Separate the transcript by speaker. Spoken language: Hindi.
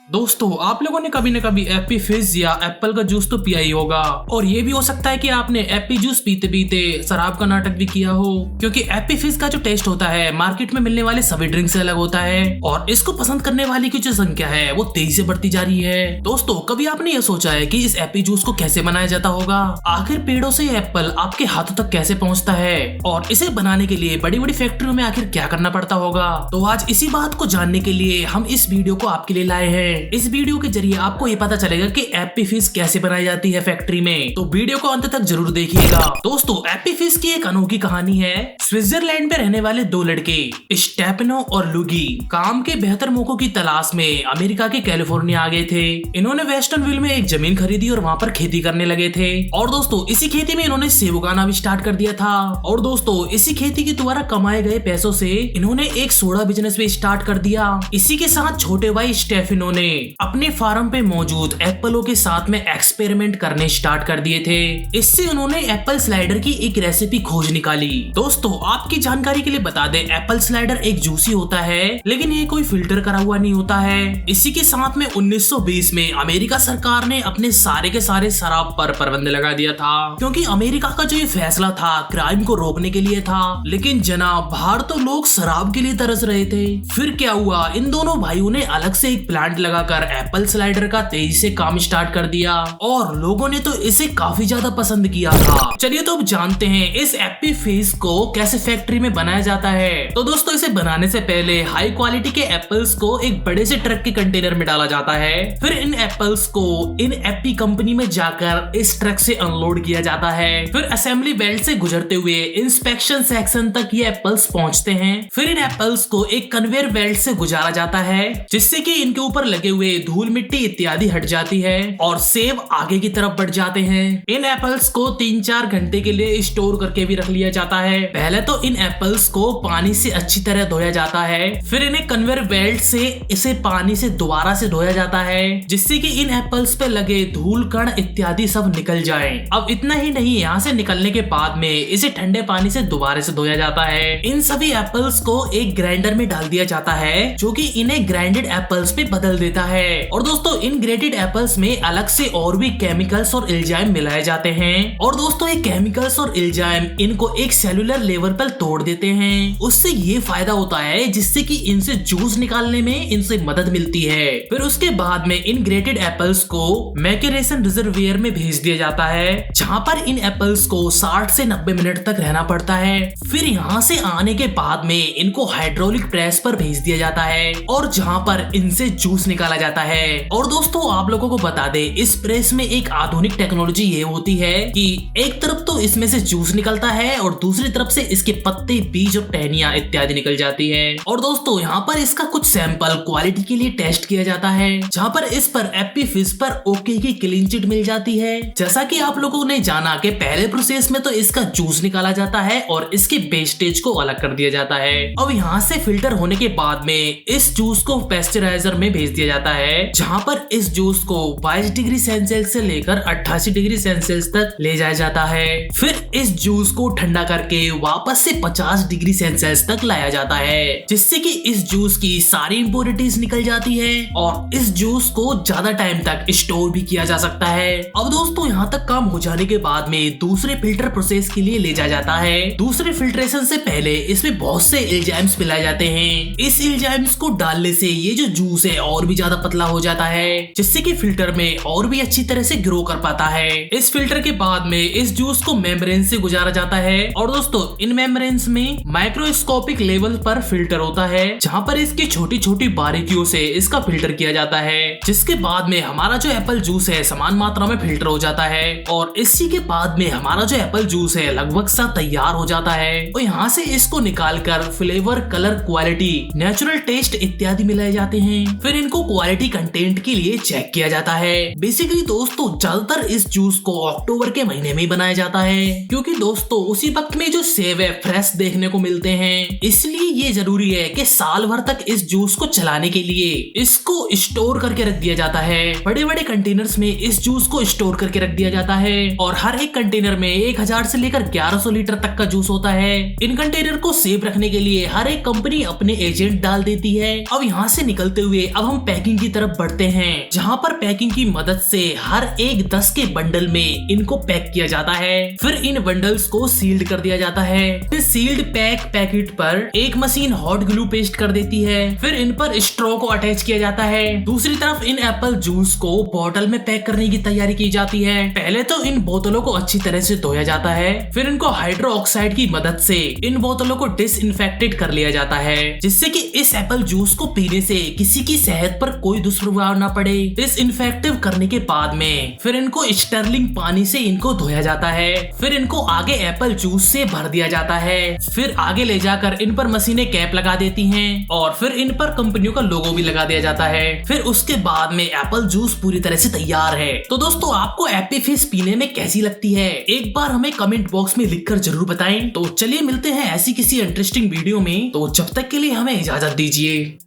Speaker 1: दोस्तों, आप लोगों ने कभी न कभी एप्पी फिज या एप्पल का जूस तो पिया ही होगा। और ये भी हो सकता है कि आपने एप्पी जूस पीते पीते शराब का नाटक भी किया हो, क्योंकि एप्पी फिज का जो टेस्ट होता है मार्केट में मिलने वाले सभी ड्रिंक से अलग होता है और इसको पसंद करने वाली की जो संख्या है वो तेजी से बढ़ती जा रही है। दोस्तों, कभी आपने ये सोचा है कि इस एप्पी जूस को कैसे बनाया जाता होगा? आखिर पेड़ों से एप्पल आपके हाथों तक कैसे पहुँचता है और इसे बनाने के लिए बड़ी बड़ी फैक्ट्रियों में आखिर क्या करना पड़ता होगा? तो आज इसी बात को जानने के लिए हम इस वीडियो को आपके लिए लाए हैं। इस वीडियो के जरिए आपको ये पता चलेगा कि एप्पी फिज कैसे बनाई जाती है फैक्ट्री में, तो वीडियो को अंत तक जरूर देखिएगा। दोस्तों, एप्पी फिज की एक अनोखी कहानी है। स्विट्जरलैंड में रहने वाले दो लड़के स्टेफनो और लुगी काम के बेहतर मौकों की तलाश में अमेरिका के कैलिफोर्निया आ गए थे। इन्होंने वेस्टर्नविल में एक जमीन खरीदी और वहाँ पर खेती करने लगे थे। और दोस्तों, इसी खेती में इन्होंने सेब उगाना भी स्टार्ट कर दिया था। और दोस्तों, इसी खेती के द्वारा कमाए गए पैसों से इन्होंने एक सोडा बिजनेस भी स्टार्ट कर दिया। इसी के साथ छोटे भाई स्टेफनो ने अपने फार्म पे मौजूद एप्पलों के साथ में एक्सपेरिमेंट करने स्टार्ट कर दिए थे। इससे उन्होंने एप्पल स्लाइडर की एक रेसिपी खोज निकाली। दोस्तों, आपकी जानकारी के लिए बता दें, एप्पल स्लाइडर एक जूसी होता है, लेकिन ये कोई फिल्टर करा हुआ नहीं होता है। इसी के साथ में 1920 में अमेरिका सरकार ने अपने सारे के सारे शराब पर प्रतिबंध लगा दिया था, क्योंकि अमेरिका का जो ये फैसला था क्राइम को रोकने के लिए था। लेकिन जनाब, बाहर तो लोग शराब के लिए तरस रहे थे। फिर क्या हुआ, इन दोनों भाइयों ने अलग से एक प्लांट लगाकर एप्पल स्लाइडर का तेजी से काम स्टार्ट कर दिया और लोगों ने तो इसे काफी ज्यादा पसंद किया था। चलिए तो अब जानते हैं इस एप्पी फिज को कैसे फैक्ट्री में बनाया जाता है। तो दोस्तों, इसे बनाने से पहले हाई क्वालिटी के एप्पल्स को एक बड़े से ट्रक के कंटेनर में डाला जाता है। फिर इन एप्पल्स को इन एप्पी कंपनी में जाकर इस ट्रक से अनलोड किया जाता है। फिर असेंबली बेल्ट से गुजरते हुए इंस्पेक्शन सेक्शन तक ये एप्पल्स पहुंचते हैं। फिर इन एप्पल्स को एक कन्वेयर बेल्ट से गुजारा जाता है, जिससे कि इनके ऊपर लगे हुए धूल मिट्टी इत्यादि हट जाती है और सेब आगे की तरफ बढ़ जाते हैं। इन एप्पल्स को 3-4 घंटे के लिए स्टोर करके भी रख लिया जाता है। पहले तो इन एप्पल्स को पानी से अच्छी तरह धोया जाता है, फिर इन्हें कन्वेयर बेल्ट से इसे पानी से दोबारा से धोया जाता है, जिससे कि इन एप्पल्स पे लगे धूल कण इत्यादि सब निकल जाएं। अब इतना ही नहीं, यहाँ से निकलने के बाद में इसे ठंडे पानी से दोबारा से धोया जाता है। इन सभी एप्पल्स को एक ग्राइंडर में डाल दिया जाता है, जो कि इन्हें ग्राइंडेड एप्पल्स पे बदल देता है। और दोस्तों, इन ग्रेटेड एप्पल्स में अलग से और भी केमिकल्स और एंजाइम मिलाए जाते हैं। और दोस्तों, ये केमिकल्स और एंजाइम इनको एक सेलुलर लेवल पर तोड़ देते हैं। उससे ये फायदा होता है जिससे कि इनसे जूस निकालने में इनसे मदद मिलती है। फिर उसके बाद में इन ग्रेटेड एप्पल्स को मैकेरेशन रिजर्वियर में भेज दिया जाता है, जहाँ पर इन एप्पल्स को 60 से 90 मिनट तक रहना पड़ता है। फिर यहाँ से आने के बाद में इनको हाइड्रोलिक प्रेस पर भेज दिया जाता है और जहाँ पर इनसे जूस निकाला जाता है। और दोस्तों, आप लोगों को बता दे, इस प्रेस में एक आधुनिक टेक्नोलॉजी ये होती है कि एक तरफ तो इसमें से जूस निकलता है और दूसरी तरफ से इसके पत्ते, बीज और टहनियां इत्यादि निकल जाती है। और दोस्तों, यहाँ पर इसका कुछ सैंपल क्वालिटी के लिए टेस्ट किया जाता है, जहाँ पर इस पर एप्पी फिज पर ओके की क्लीन चिट मिल जाती है। जैसा कि आप लोगों ने जाना कि पहले प्रोसेस में तो इसका जूस निकाला जाता है और इसके वेस्टेज को अलग कर दिया जाता है। अब यहाँ से फिल्टर होने के बाद में इस जूस को पेस्चराइजर में भेज दिया जाता है, जहाँ पर इस जूस को 22 डिग्री सेल्सियस से लेकर 88 डिग्री सेल्सियस तक ले जाया जाता है। फिर इस जूस को ठंडा करके वापस से 50 डिग्री सेल्सियस तक लाया जाता है, जिससे कि इस जूस की सारी इंप्योरिटीज निकल जाती है और इस जूस को ज्यादा टाइम तक स्टोर भी किया जा सकता है। अब दोस्तों, यहाँ तक काम हो जाने के बाद में दूसरे फिल्टर प्रोसेस के लिए ले जाया जाता है। दूसरे फिल्ट्रेशन से पहले इसमें बहुत से एंजाइम्स मिलाए जाते हैं। इस एंजाइम्स को डालने से ये जो जूस है और भी ज्यादा पतला हो जाता है, जिससे कि फिल्टर में और भी अच्छी तरह से ग्रो कर पाता है। इस फिल्टर के बाद में इस जूस को मेम्ब्रेन से गुजारा जाता है और दोस्तों, इन मेम्ब्रेन्स में माइक्रोस्कोपिक लेवल पर फिल्टर होता है, जहाँ पर इसकी छोटी छोटी बारीकियों से इसका फिल्टर किया जाता है, जिसके बाद में हमारा जो एप्पल जूस है समान मात्रा में फिल्टर हो जाता है और इसी के बाद में हमारा जो एप्पल जूस है लगभग सा तैयार हो जाता है। और यहाँ से इसको निकाल कर flavour, colour, quality, natural taste इत्यादि मिलाए जाते हैं। फिर इनको क्वालिटी कंटेंट के लिए चेक किया जाता है। बेसिकली दोस्तों ज्यादातर इस जूस को अक्टूबर के महीने में बनाया जाता है, क्योंकि दोस्तों उसी वक्त में जो सेब है फ्रेश देखने को मिलते हैं। इसलिए ये जरूरी है कि साल भर तक इस जूस को चलाने के लिए इसको स्टोर करके रख दिया जाता है। बड़े बड़े कंटेनर्स में इस जूस को स्टोर करके रख दिया जाता है और हर एक कंटेनर में 1000 से लेकर 1100 लीटर तक का जूस होता है। इन कंटेनर को सेफ रखने के लिए हर एक कंपनी अपने एजेंट डाल देती है। अब यहाँ से निकलते हुए अब हम पैकिंग की तरफ बढ़ते हैं, जहाँ पर पैकिंग की मदद से हर एक 10 के बंडल में इनको पैक किया जाता है। फिर इन बंडल्स को सील्ड कर दिया जाता है। फिर सील्ड पैकेट पर एक मशीन हॉट ग्लू पेस्ट कर देती है। फिर इन पर स्ट्रॉ को अटैच किया जाता है। दूसरी तरफ इन एप्पल जूस को बोतल में पैक करने की तैयारी की जाती है। पहले तो इन बोतलों को अच्छी तरह से धोया जाता है, फिर इनको हाइड्रो ऑक्साइड की मदद से इन बोतलों को डिसइंफेक्टेड कर लिया जाता है, जिससे कि इस एप्पल जूस को पीने से किसी की सेहत पर कोई दुष्प्रभाव न पड़े। डिसइंफेक्टिव करने के बाद में फिर इनको स्टर्लिंग पानी से इनको धोया जाता है। फिर इनको आगे एप्पल जूस से भर दिया जाता है। फिर आगे ले जाकर इन पर मशीनें कैप लगा देती हैं और फिर इन पर कंपनियों का लोगो भी लगा दिया जाता है। फिर उसके बाद में एप्पल जूस पूरी तरह से तैयार है। तो दोस्तों आपको एप्पी फिज पीने में कैसी लगती है, एक बार हमें कमेंट बॉक्स में लिखकर जरूर बताएं। तो चलिए मिलते हैं ऐसी किसी इंटरेस्टिंग वीडियो में, तो जब तक के लिए हमें इजाजत दीजिए।